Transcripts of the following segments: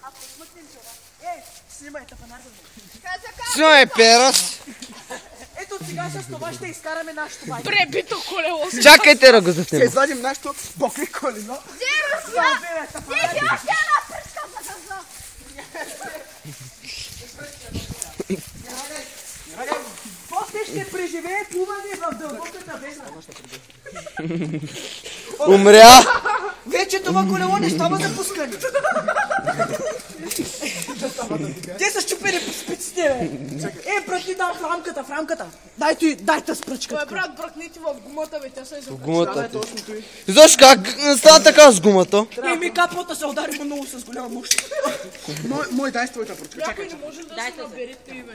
Ако смъкнем това. Снимай тапанарда. Снимай, перас! Ето сега с това ще изкараме нашото бай. Пребито колело. Чакайте да го Ще заснема. извадим нашото бокли колело. После ще преживее плуване в дълбоката бездна. Умря! Вече това колело не става за пускане. Те са щупени по спиците, бе. Брати, да, в рамката. Дай тъс пръчката. Брат, бракните в гумата, бе, тя се В гумата ти. Защо как стана така с гумата? Ми капота се удари много с голяма мощ. Мой, дай с твоята пръчка. някой не може да се наберете и, бе.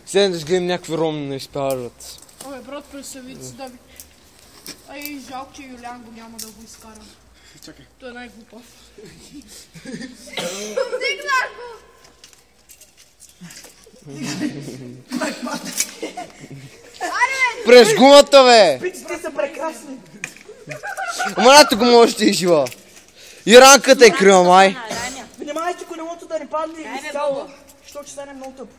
Седем да гледам някакви роми не изпарват. Абе, брат, представи си да ви... Ай, жалко, че Юлиан го няма да го изкарам. Чакай. Той е най-глупав. Стигнах го! През гумата, бе! Спиците са прекрасни. Ама нато го можете и жива. И ранката е крива, май. Внимавайте колелото да не падне изцяло. Що ще стане много тъп.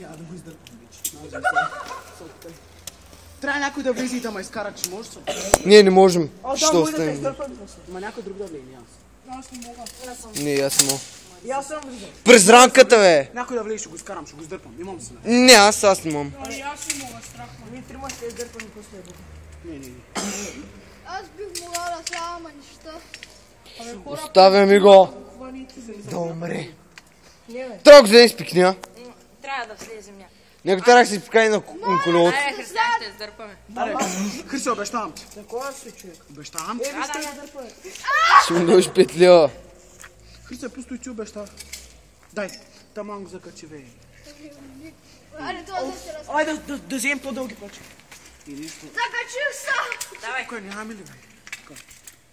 Няма да го издърпам вече. Трябва някой да влезе и да ме изкара, че може са. Ние не можем. Що Да, да останем? издърпам после. Ма някой друг да влезе, аз. Аз не мога. Не, аз мога. И аз съм влизал. През ранката, бе! Някой да влезе, ще го изкарам, ще го издърпам. Имам се. Не, аз не мам. Ай, аз не мога, страх ме. Ние трима ще издърпам и после бъде. Не. Аз бих могла да слава, ама нищо. Абе, хора, Оставяме го. хваните се. Да умре. Трог за не спикня. Трябва да влезем някак. Нека трябва да се спикай на колелото. Айде, Християн, ще издърпаме. Христо, обещавам ти. Такова си, човек. Обещавам ти. Ще му дойш петля. Христо, пусто и ти обеща. Дай, таман го закачи, бе. Аре, това да се разкажа. Айде да вземем по-дълги плачи. Закачих се! Кой, нямаме ли, бе?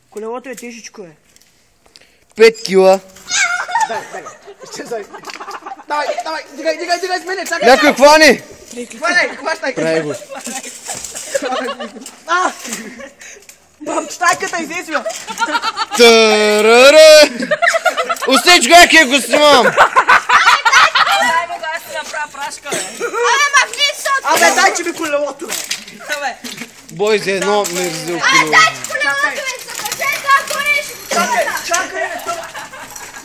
Колелото е тежичко, е. 5 кила. Дай. Давай, дигай с мене, чакай. Някой хвани! Хващай. Прави го. Бамчтайката излезе, бе. Тарара! Остич го, яке го снимам! Дай го, аз ще направя прашка, бе. Абе, махни се от... Абе, дай, че ми колелото, бе. Бой за едно ме взел колело. Дай, че колелото ми се качай, да гориш! Чакай, бе, това.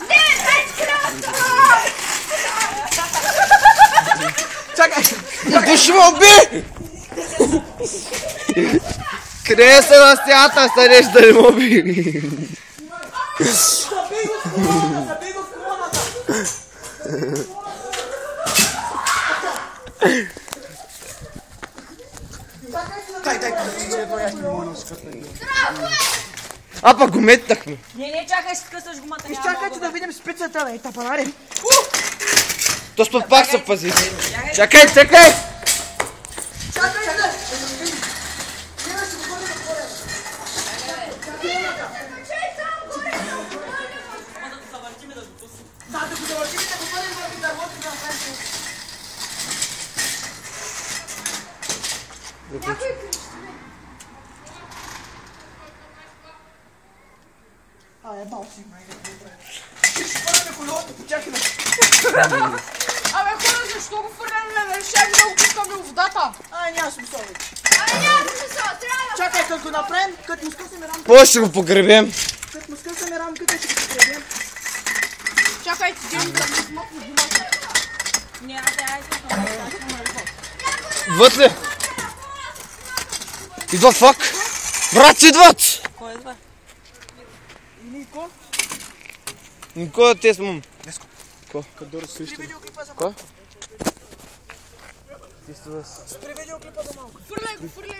Не, дай, че колелото! Чакай! Пуши ме уби! Къде са на стената, станеш да не ме уби? Забей го в колоната. Дай, А пък го метнахме. Не, чакай, ще късаш гумата. няма Изчакайте много, да бе. видим спицата, бе, тапанари. То спът пак се пази. Чакай! Ебал си, ще първаме колелото, почакай. Абе, хора, защо го фърляме? Решах да го пускаме в водата. Няма смисъл вече. Ай, няма смисъл, трябва да... Чакай, като го направим, като му скъсаме рамката. После ще го погребем. Като му скъсаме рамката, ще го погребем. Чакайте, дим да ми смъкне гумата. Не, айде. Вътре! Идват фак! Брат, идват! Кой идва? Нико, Никой те сме. като дора среща. Спри видеоклипа за Кой? малко. Спри видеоклипа за малко. Фърляй го, фърляй